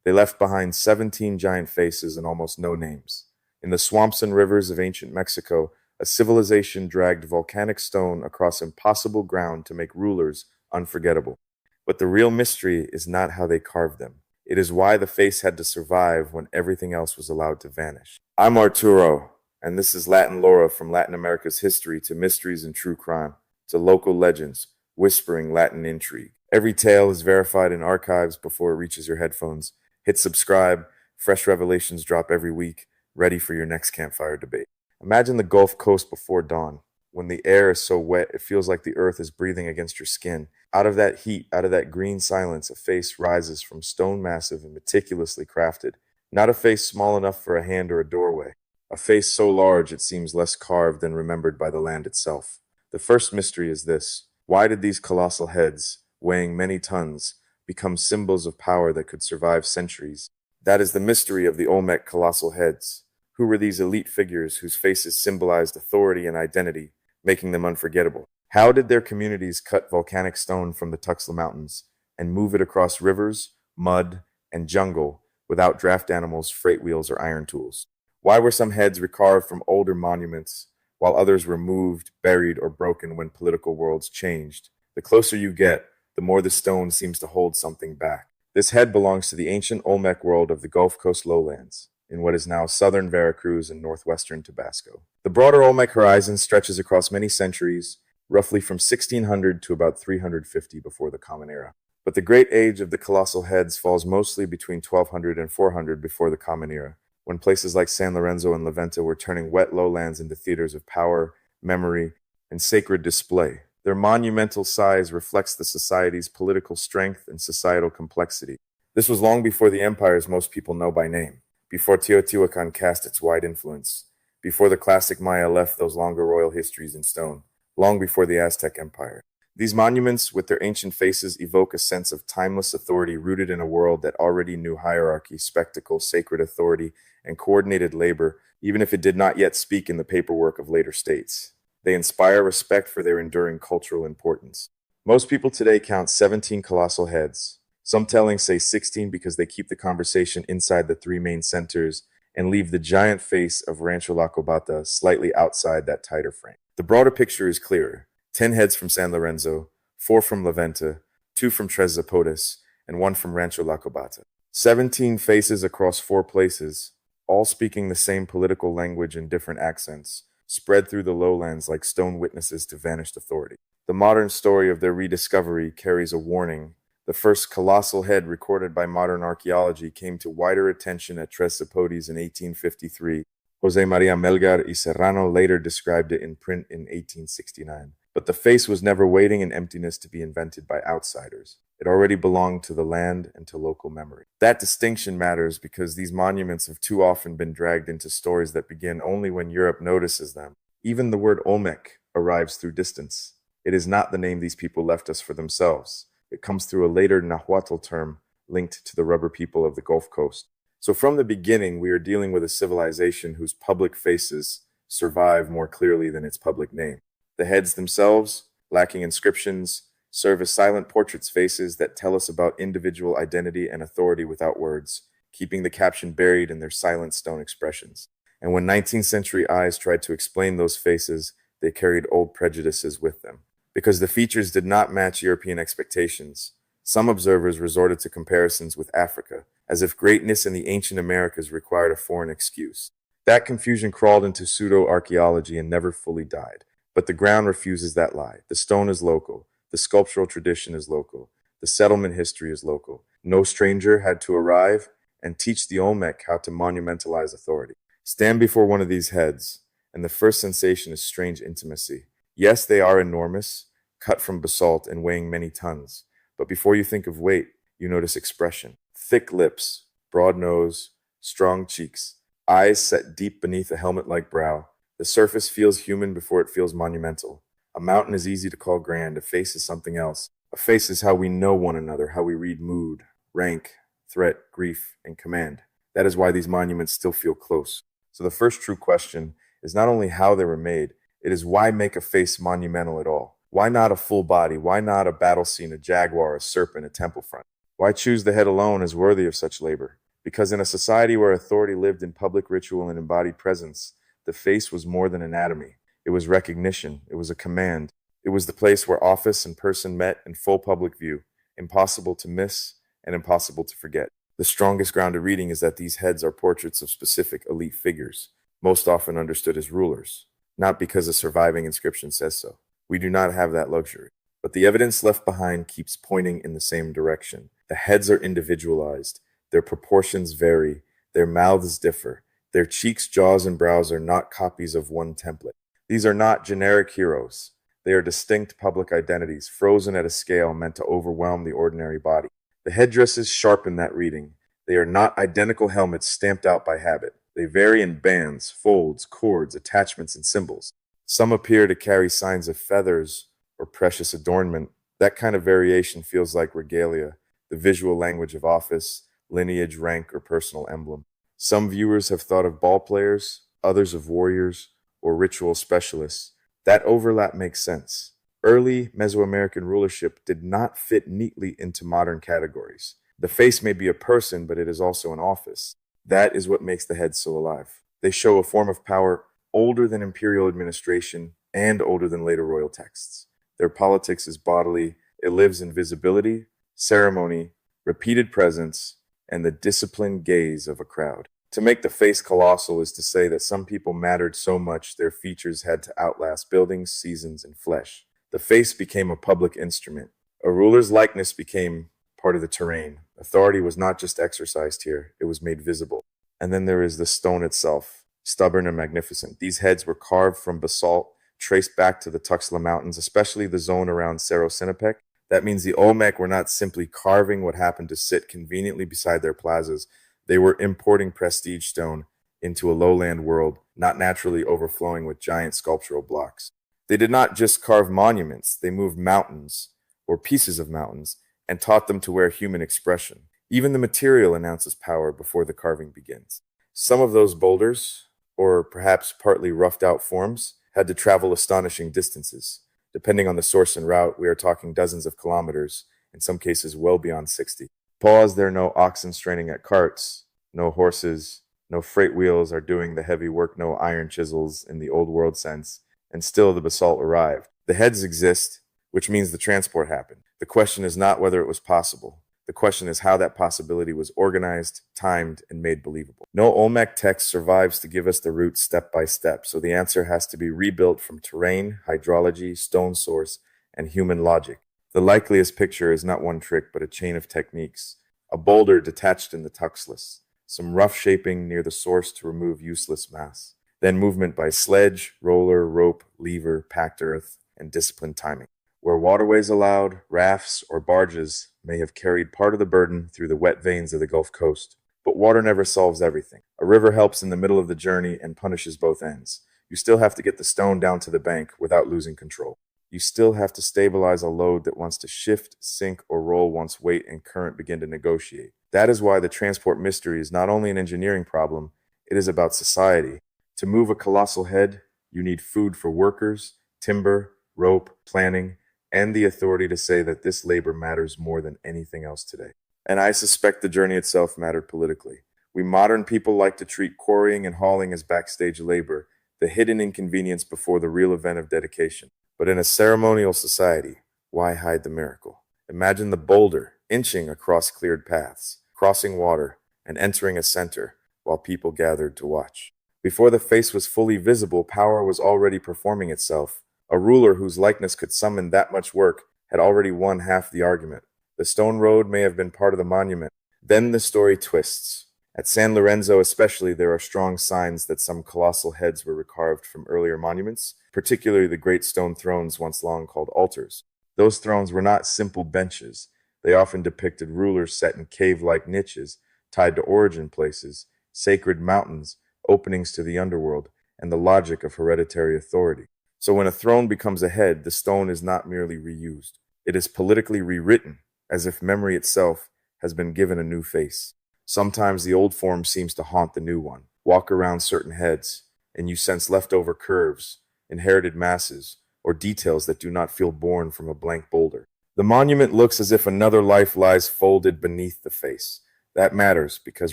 They left behind 17 giant faces and almost no names. In the swamps and rivers of ancient Mexico, a civilization dragged volcanic stone across impossible ground to make rulers unforgettable. But the real mystery is not how they carved them. It is why the face had to survive when everything else was allowed to vanish. I'm Arturo, and this is Latin Lore, from Latin America's history to mysteries and true crime, to local legends, whispering Latin intrigue. Every tale is verified in archives before it reaches your headphones. Hit subscribe. Fresh revelations drop every week, ready for your next campfire debate. Imagine the Gulf Coast before dawn, when the air is so wet it feels like the earth is breathing against your skin. Out of that heat, out of that green silence, a face rises from stone massive and meticulously crafted. Not a face small enough for a hand or a doorway. A face so large it seems less carved than remembered by the land itself. The first mystery is this: why did these colossal heads, weighing many tons, become symbols of power that could survive centuries? That is the mystery of the Olmec colossal heads. Who were these elite figures whose faces symbolized authority and identity, making them unforgettable? How did their communities cut volcanic stone from the Tuxtla Mountains and move it across rivers, mud, and jungle without draft animals, freight wheels, or iron tools? Why were some heads recarved from older monuments, while others were moved, buried, or broken when political worlds changed? The closer you get, the more the stone seems to hold something back. This head belongs to the ancient Olmec world of the Gulf Coast lowlands, in what is now southern Veracruz and northwestern Tabasco. The broader Olmec horizon stretches across many centuries, roughly from 1600 to about 350 before the Common Era. But the great age of the colossal heads falls mostly between 1200 and 400 before the Common Era, when places like San Lorenzo and Levante were turning wet lowlands into theaters of power, memory, and sacred display. Their monumental size reflects the society's political strength and societal complexity. This was long before the empires most people know by name, before Teotihuacan cast its wide influence, before the classic Maya left those longer royal histories in stone, long before the Aztec Empire. These monuments, with their ancient faces, evoke a sense of timeless authority rooted in a world that already knew hierarchy, spectacle, sacred authority, and coordinated labor, even if it did not yet speak in the paperwork of later states. They inspire respect for their enduring cultural importance. Most people today count 17 colossal heads. Some tellings say 16 because they keep the conversation inside the three main centers and leave the giant face of Rancho La Cobata slightly outside that tighter frame. The broader picture is clearer: 10 heads from San Lorenzo, 4 from Levante, 2 from Tres Zapotes, and 1 from Rancho La Cobata. 17 faces across 4 places, all speaking the same political language in different accents, spread through the lowlands like stone witnesses to vanished authority. The modern story of their rediscovery carries a warning. The first colossal head recorded by modern archaeology came to wider attention at Tres Zapotes in 1853. José María Melgar y Serrano later described it in print in 1869. But the face was never waiting in emptiness to be invented by outsiders. It already belonged to the land and to local memory. That distinction matters because these monuments have too often been dragged into stories that begin only when Europe notices them. Even the word Olmec arrives through distance. It is not the name these people left us for themselves. It comes through a later Nahuatl term linked to the rubber people of the Gulf Coast. So from the beginning, we are dealing with a civilization whose public faces survive more clearly than its public name. The heads themselves, lacking inscriptions, serve as silent portraits, faces that tell us about individual identity and authority without words, keeping the caption buried in their silent stone expressions. And when 19th century eyes tried to explain those faces, they carried old prejudices with them. Because the features did not match European expectations, some observers resorted to comparisons with Africa, as if greatness in the ancient Americas required a foreign excuse. That confusion crawled into pseudo-archaeology and never fully died. But the ground refuses that lie. The stone is local. The sculptural tradition is local. The settlement history is local. No stranger had to arrive and teach the Olmec how to monumentalize authority. Stand before one of these heads, and the first sensation is strange intimacy. Yes, they are enormous, cut from basalt and weighing many tons. But before you think of weight, you notice expression. Thick lips, broad nose, strong cheeks, eyes set deep beneath a helmet-like brow. The surface feels human before it feels monumental. A mountain is easy to call grand. A face is something else. A face is how we know one another, how we read mood, rank, threat, grief, and command. That is why these monuments still feel close. So the first true question is not only how they were made, it is why make a face monumental at all? Why not a full body? Why not a battle scene, a jaguar, a serpent, a temple front? Why choose the head alone as worthy of such labor? Because in a society where authority lived in public ritual and embodied presence, the face was more than anatomy. It was recognition. It was a command. It was the place where office and person met in full public view, impossible to miss and impossible to forget. The strongest ground of reading is that these heads are portraits of specific elite figures, most often understood as rulers, not because a surviving inscription says so. We do not have that luxury. But the evidence left behind keeps pointing in the same direction. The heads are individualized, their proportions vary, their mouths differ, their cheeks, jaws, and brows are not copies of one template. These are not generic heroes. They are distinct public identities, frozen at a scale meant to overwhelm the ordinary body. The headdresses sharpen that reading. They are not identical helmets stamped out by habit. They vary in bands, folds, cords, attachments, and symbols. Some appear to carry signs of feathers or precious adornment. That kind of variation feels like regalia, the visual language of office, lineage, rank, or personal emblem. Some viewers have thought of ball players, others of warriors, or ritual specialists. That overlap makes sense. Early Mesoamerican rulership did not fit neatly into modern categories. The face may be a person, but it is also an office. That is what makes the heads so alive. They show a form of power older than imperial administration and older than later royal texts. Their politics is bodily. It lives in visibility, ceremony, repeated presence, and the disciplined gaze of a crowd. To make the face colossal is to say that some people mattered so much their features had to outlast buildings, seasons, and flesh. The face became a public instrument. A ruler's likeness became part of the terrain. Authority was not just exercised here, it was made visible. And then there is the stone itself, stubborn and magnificent. These heads were carved from basalt, traced back to the Tuxtla Mountains, especially the zone around Cerro Sinopec. That means the Olmec were not simply carving what happened to sit conveniently beside their plazas. They were importing prestige stone into a lowland world, not naturally overflowing with giant sculptural blocks. They did not just carve monuments, they moved mountains, or pieces of mountains, and taught them to wear human expression. Even the material announces power before the carving begins. Some of those boulders, or perhaps partly roughed out forms, had to travel astonishing distances. Depending on the source and route, we are talking dozens of kilometers, in some cases well beyond 60. Pause, there are no oxen straining at carts, no horses, no freight wheels are doing the heavy work, no iron chisels in the old world sense, and still the basalt arrived. The heads exist, which means the transport happened. The question is not whether it was possible. The question is how that possibility was organized, timed, and made believable. No Olmec text survives to give us the route step by step, so the answer has to be rebuilt from terrain, hydrology, stone source, and human logic. The likeliest picture is not one trick, but a chain of techniques. A boulder detached in the Tuxtlas, some rough shaping near the source to remove useless mass, then movement by sledge, roller, rope, lever, packed earth, and disciplined timing. Where waterways allowed, rafts or barges may have carried part of the burden through the wet veins of the Gulf Coast. But water never solves everything. A river helps in the middle of the journey and punishes both ends. You still have to get the stone down to the bank without losing control. You still have to stabilize a load that wants to shift, sink, or roll once weight and current begin to negotiate. That is why the transport mystery is not only an engineering problem, it is about society. To move a colossal head, you need food for workers, timber, rope, planning, and the authority to say that this labor matters more than anything else today. And I suspect the journey itself mattered politically. We modern people like to treat quarrying and hauling as backstage labor, the hidden inconvenience before the real event of dedication. But in a ceremonial society, why hide the miracle? Imagine the boulder inching across cleared paths, crossing water, and entering a center while people gathered to watch. Before the face was fully visible, power was already performing itself. A ruler whose likeness could summon that much work had already won half the argument. The stone road may have been part of the monument. Then the story twists. At San Lorenzo especially, there are strong signs that some colossal heads were recarved from earlier monuments, particularly the great stone thrones once long called altars. Those thrones were not simple benches. They often depicted rulers set in cave-like niches, tied to origin places, sacred mountains, openings to the underworld, and the logic of hereditary authority. So when a throne becomes a head, the stone is not merely reused. It is politically rewritten, as if memory itself has been given a new face. Sometimes the old form seems to haunt the new one. Walk around certain heads, and you sense leftover curves, inherited masses, or details that do not feel born from a blank boulder. The monument looks as if another life lies folded beneath the face. That matters because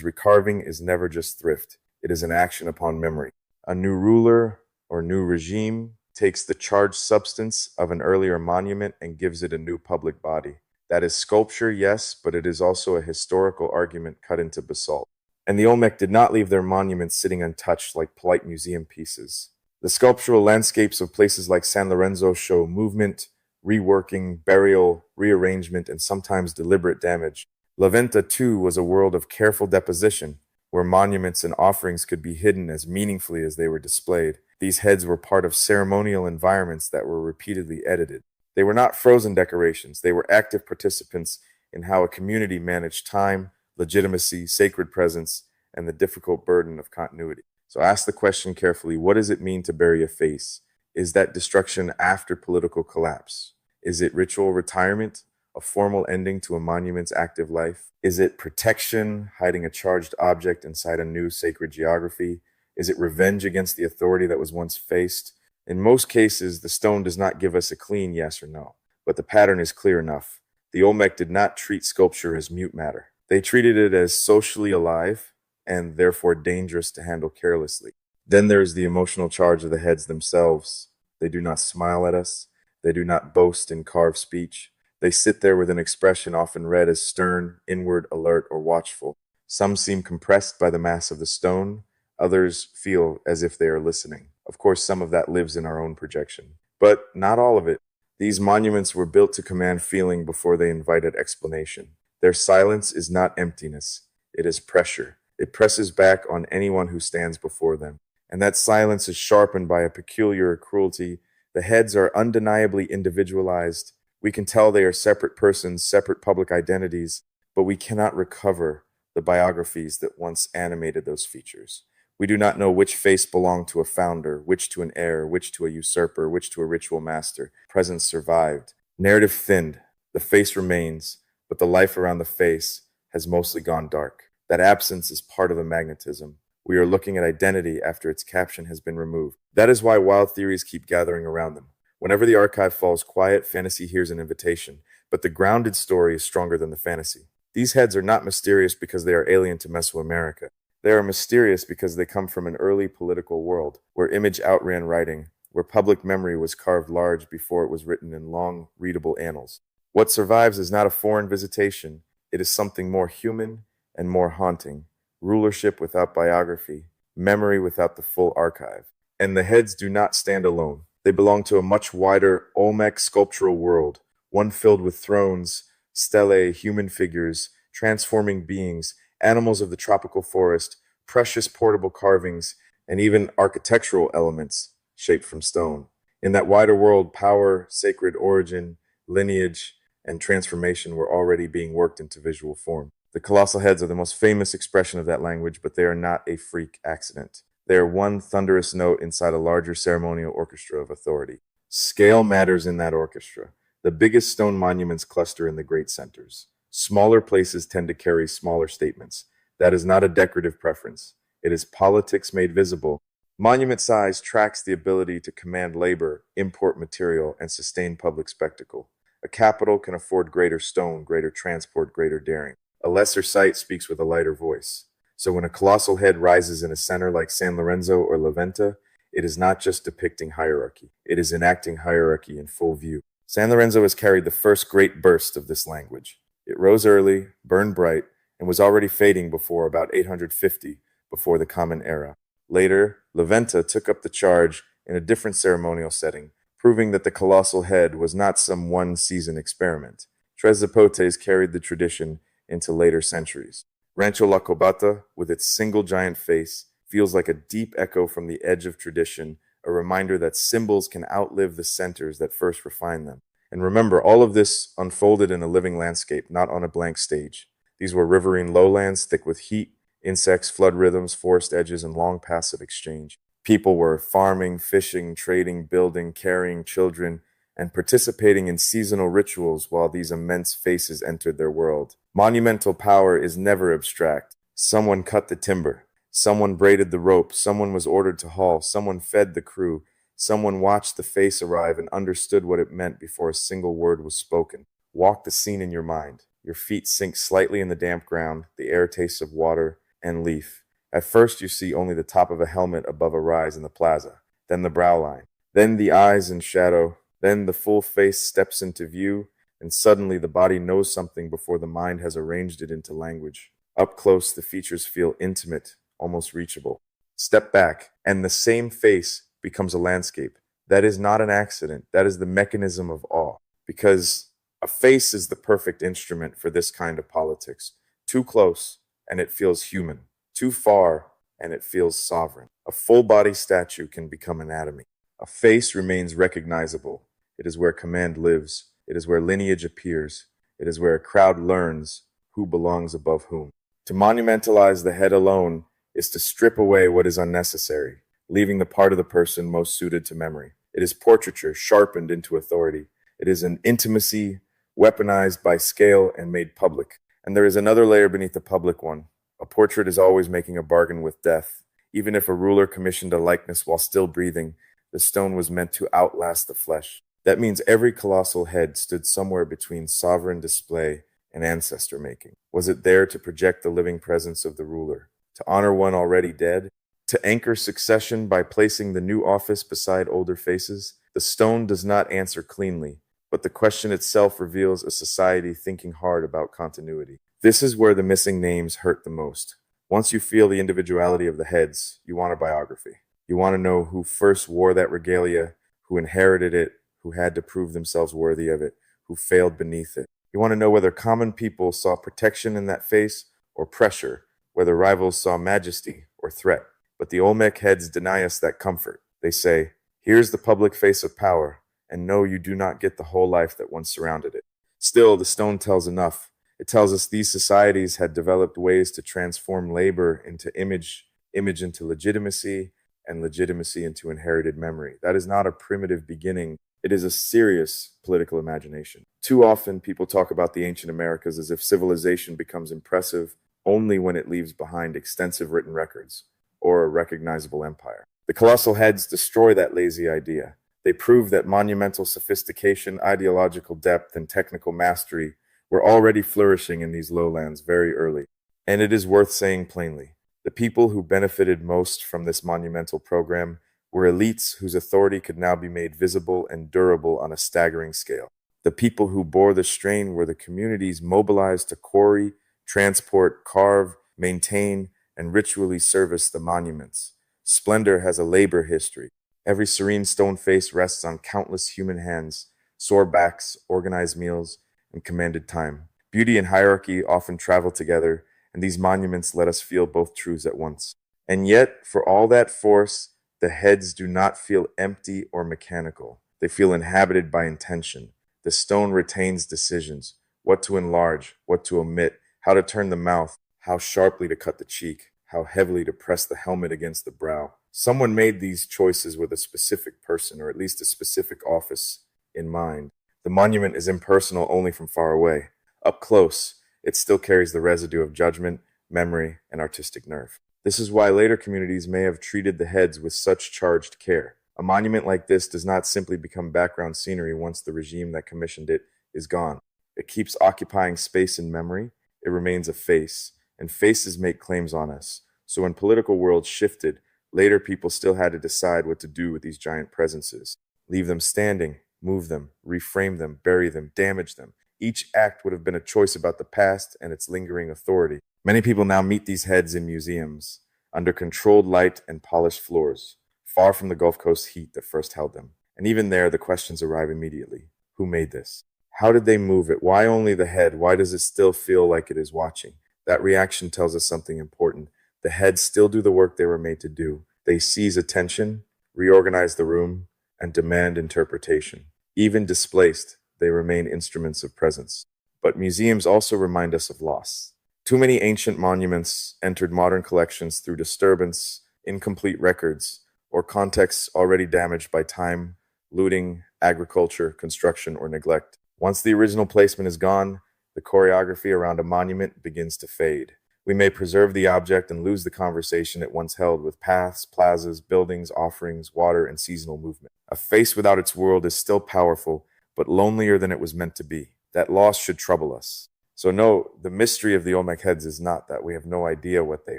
recarving is never just thrift. It is an action upon memory. A new ruler or new regime takes the charged substance of an earlier monument and gives it a new public body. That is sculpture, yes, but it is also a historical argument cut into basalt. And the Olmec did not leave their monuments sitting untouched like polite museum pieces. The sculptural landscapes of places like San Lorenzo show movement, reworking, burial, rearrangement, and sometimes deliberate damage. La Venta, too, was a world of careful deposition, where monuments and offerings could be hidden as meaningfully as they were displayed. These heads were part of ceremonial environments that were repeatedly edited. They were not frozen decorations, they were active participants in how a community managed time, legitimacy, sacred presence, and the difficult burden of continuity. So ask the question carefully, what does it mean to bury a face? Is that destruction after political collapse? Is it ritual retirement, a formal ending to a monument's active life? Is it protection, hiding a charged object inside a new sacred geography? Is it revenge against the authority that was once faced? In most cases, the stone does not give us a clean yes or no, but the pattern is clear enough. The Olmec did not treat sculpture as mute matter. They treated it as socially alive and therefore dangerous to handle carelessly. Then there is the emotional charge of the heads themselves. They do not smile at us. They do not boast in carved speech. They sit there with an expression often read as stern, inward, alert, or watchful. Some seem compressed by the mass of the stone. Others feel as if they are listening. Of course, some of that lives in our own projection, but not all of it. These monuments were built to command feeling before they invited explanation. Their silence is not emptiness. It is pressure. It presses back on anyone who stands before them. And that silence is sharpened by a peculiar cruelty. The heads are undeniably individualized. We can tell they are separate persons, separate public identities, but we cannot recover the biographies that once animated those features. We do not know which face belonged to a founder, which to an heir, which to a usurper, which to a ritual master. Presence survived. Narrative thinned. The face remains, but the life around the face has mostly gone dark. That absence is part of the magnetism. We are looking at identity after its caption has been removed. That is why wild theories keep gathering around them. Whenever the archive falls quiet, fantasy hears an invitation, but the grounded story is stronger than the fantasy. These heads are not mysterious because they are alien to Mesoamerica. They are mysterious because they come from an early political world, where image outran writing, where public memory was carved large before it was written in long, readable annals. What survives is not a foreign visitation, it is something more human and more haunting. Rulership without biography, memory without the full archive. And the heads do not stand alone. They belong to a much wider Olmec sculptural world, one filled with thrones, stelae, human figures, transforming beings, animals of the tropical forest, precious portable carvings, and even architectural elements shaped from stone. In that wider world, power, sacred origin, lineage, and transformation were already being worked into visual form. The colossal heads are the most famous expression of that language, but they are not a freak accident. They are one thunderous note inside a larger ceremonial orchestra of authority. Scale matters in that orchestra. The biggest stone monuments cluster in the great centers. Smaller places tend to carry smaller statements. That is not a decorative preference. It is politics made visible. Monument size tracks the ability to command labor, import material, and sustain public spectacle. A capital can afford greater stone, greater transport, greater daring. A lesser site speaks with a lighter voice. So when a colossal head rises in a center like San Lorenzo or La Venta, it is not just depicting hierarchy. It is enacting hierarchy in full view. San Lorenzo has carried the first great burst of this language. It rose early, burned bright, and was already fading before about 850, before the Common Era. Later, La Venta took up the charge in a different ceremonial setting, proving that the colossal head was not some one-season experiment. Tres Zapotes carried the tradition into later centuries. Rancho La Cobata, with its single giant face, feels like a deep echo from the edge of tradition, a reminder that symbols can outlive the centers that first refined them. And remember, all of this unfolded in a living landscape, not on a blank stage. These were riverine lowlands thick with heat, insects, flood rhythms, forest edges, and long paths of exchange. People were farming, fishing, trading, building, carrying children, and participating in seasonal rituals while these immense faces entered their world. Monumental power is never abstract. Someone cut the timber. Someone braided the rope. Someone was ordered to haul. Someone fed the crew. Someone watched the face arrive and understood what it meant before a single word was spoken. Walk the scene in your mind. Your feet sink slightly in the damp ground, the air tastes of water and leaf. At first, you see only the top of a helmet above a rise in the plaza, then the brow line, then the eyes in shadow, then the full face steps into view, and suddenly the body knows something before the mind has arranged it into language. Up close, the features feel intimate, almost reachable. Step back, and the same face becomes a landscape. That is not an accident. That is the mechanism of awe. Because a face is the perfect instrument for this kind of politics. Too close, and it feels human. Too far, and it feels sovereign. A full body statue can become anatomy. A face remains recognizable. It is where command lives. It is where lineage appears. It is where a crowd learns who belongs above whom. To monumentalize the head alone is to strip away what is unnecessary, leaving the part of the person most suited to memory. It is portraiture sharpened into authority. It is an intimacy weaponized by scale and made public. And there is another layer beneath the public one. A portrait is always making a bargain with death. Even if a ruler commissioned a likeness while still breathing, the stone was meant to outlast the flesh. That means every colossal head stood somewhere between sovereign display and ancestor making. Was it there to project the living presence of the ruler, to honor one already dead, to anchor succession by placing the new office beside older faces? The stone does not answer cleanly, but the question itself reveals a society thinking hard about continuity. This is where the missing names hurt the most. Once you feel the individuality of the heads, you want a biography. You want to know who first wore that regalia, who inherited it, who had to prove themselves worthy of it, who failed beneath it. You want to know whether common people saw protection in that face or pressure, whether rivals saw majesty or threat. But the Olmec heads deny us that comfort. They say, here's the public face of power, and no, you do not get the whole life that once surrounded it. Still, the stone tells enough. It tells us these societies had developed ways to transform labor into image into legitimacy, and legitimacy into inherited memory. That is not a primitive beginning. It is a serious political imagination. Too often, people talk about the ancient Americas as if civilization becomes impressive only when it leaves behind extensive written records or a recognizable empire. The colossal heads destroy that lazy idea. They prove that monumental sophistication, ideological depth, and technical mastery were already flourishing in these lowlands very early. And it is worth saying plainly, the people who benefited most from this monumental program were elites whose authority could now be made visible and durable on a staggering scale. The people who bore the strain were the communities mobilized to quarry, transport, carve, maintain, and ritually service the monuments. Splendor has a labor history. Every serene stone face rests on countless human hands, sore backs, organized meals, and commanded time. Beauty and hierarchy often travel together, and these monuments let us feel both truths at once. And yet, for all that force, the heads do not feel empty or mechanical. They feel inhabited by intention. The stone retains decisions, what to enlarge, what to omit, how to turn the mouth, how sharply to cut the cheek, how heavily to press the helmet against the brow. Someone made these choices with a specific person, or at least a specific office, in mind. The monument is impersonal only from far away. Up close, it still carries the residue of judgment, memory, and artistic nerve. This is why later communities may have treated the heads with such charged care. A monument like this does not simply become background scenery once the regime that commissioned it is gone. It keeps occupying space in memory. It remains a face, and faces make claims on us. So when political worlds shifted, later people still had to decide what to do with these giant presences. Leave them standing, move them, reframe them, bury them, damage them. Each act would have been a choice about the past and its lingering authority. Many people now meet these heads in museums, under controlled light and polished floors, far from the Gulf Coast heat that first held them. And even there, the questions arrive immediately. Who made this? How did they move it? Why only the head? Why does it still feel like it is watching? That reaction tells us something important. The heads still do the work they were made to do. They seize attention, reorganize the room, and demand interpretation. Even displaced, they remain instruments of presence. But museums also remind us of loss. Too many ancient monuments entered modern collections through disturbance, incomplete records, or contexts already damaged by time, looting, agriculture, construction, or neglect. Once the original placement is gone, the choreography around a monument begins to fade. We may preserve the object and lose the conversation it once held with paths, plazas, buildings, offerings, water, and seasonal movement. A face without its world is still powerful, but lonelier than it was meant to be. That loss should trouble us. So no, the mystery of the Olmec heads is not that we have no idea what they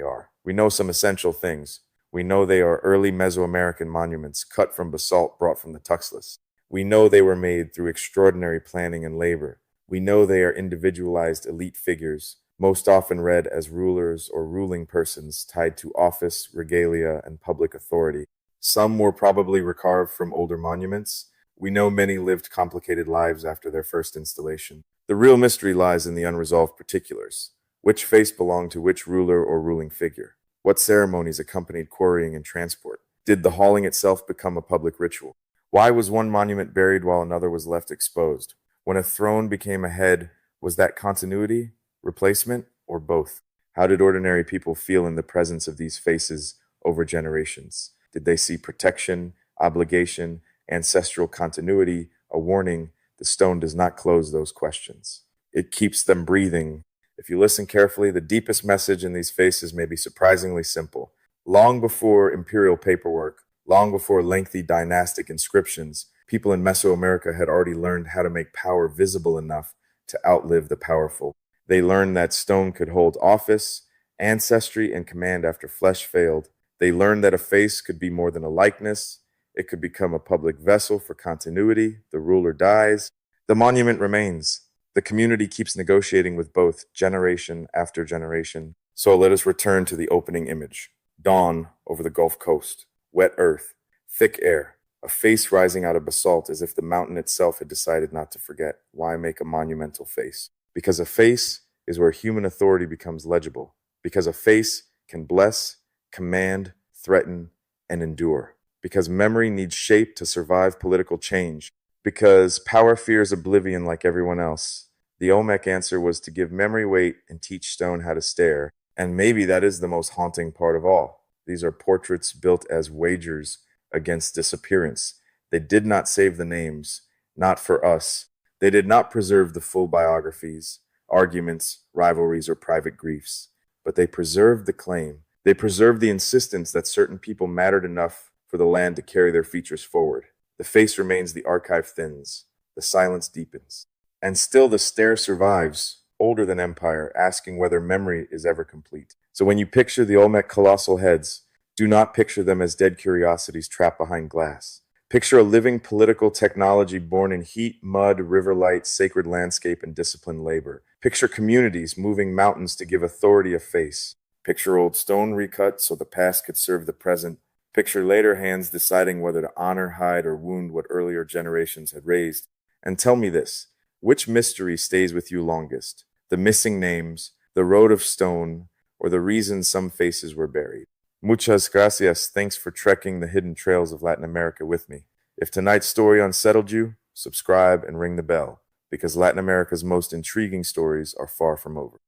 are. We know some essential things. We know they are early Mesoamerican monuments cut from basalt brought from the Tuxtlas. We know they were made through extraordinary planning and labor. We know they are individualized elite figures, most often read as rulers or ruling persons tied to office, regalia, and public authority. Some were probably recarved from older monuments. We know many lived complicated lives after their first installation. The real mystery lies in the unresolved particulars. Which face belonged to which ruler or ruling figure? What ceremonies accompanied quarrying and transport? Did the hauling itself become a public ritual? Why was one monument buried while another was left exposed? When a throne became a head, was that continuity, replacement, or both? How did ordinary people feel in the presence of these faces over generations? Did they see protection, obligation, ancestral continuity, a warning? The stone does not close those questions. It keeps them breathing. If you listen carefully, the deepest message in these faces may be surprisingly simple. Long before imperial paperwork, long before lengthy dynastic inscriptions, people in Mesoamerica had already learned how to make power visible enough to outlive the powerful. They learned that stone could hold office, ancestry, and command after flesh failed. They learned that a face could be more than a likeness. It could become a public vessel for continuity. The ruler dies. The monument remains. The community keeps negotiating with both generation after generation. So let us return to the opening image. Dawn over the Gulf Coast. Wet earth. Thick air. A face rising out of basalt as if the mountain itself had decided not to forget. Why make a monumental face? Because a face is where human authority becomes legible. Because a face can bless, command, threaten, and endure. Because memory needs shape to survive political change. Because power fears oblivion like everyone else. The Olmec answer was to give memory weight and teach stone how to stare. And maybe that is the most haunting part of all. These are portraits built as wagers against disappearance. They did not save the names, not for us. They did not preserve the full biographies, arguments, rivalries, or private griefs. But they preserved the claim. They preserved the insistence that certain people mattered enough for the land to carry their features forward. The face remains, the archive thins, the silence deepens. And still the stare survives, older than empire, asking whether memory is ever complete. So when you picture the Olmec colossal heads, do not picture them as dead curiosities trapped behind glass. Picture a living political technology born in heat, mud, river light, sacred landscape, and disciplined labor. Picture communities moving mountains to give authority a face. Picture old stone recut so the past could serve the present. Picture later hands deciding whether to honor, hide, or wound what earlier generations had raised. And tell me this, which mystery stays with you longest? The missing names, the road of stone, or the reason some faces were buried? Muchas gracias. Thanks for trekking the hidden trails of Latin America with me. If tonight's story unsettled you, subscribe and ring the bell, because Latin America's most intriguing stories are far from over.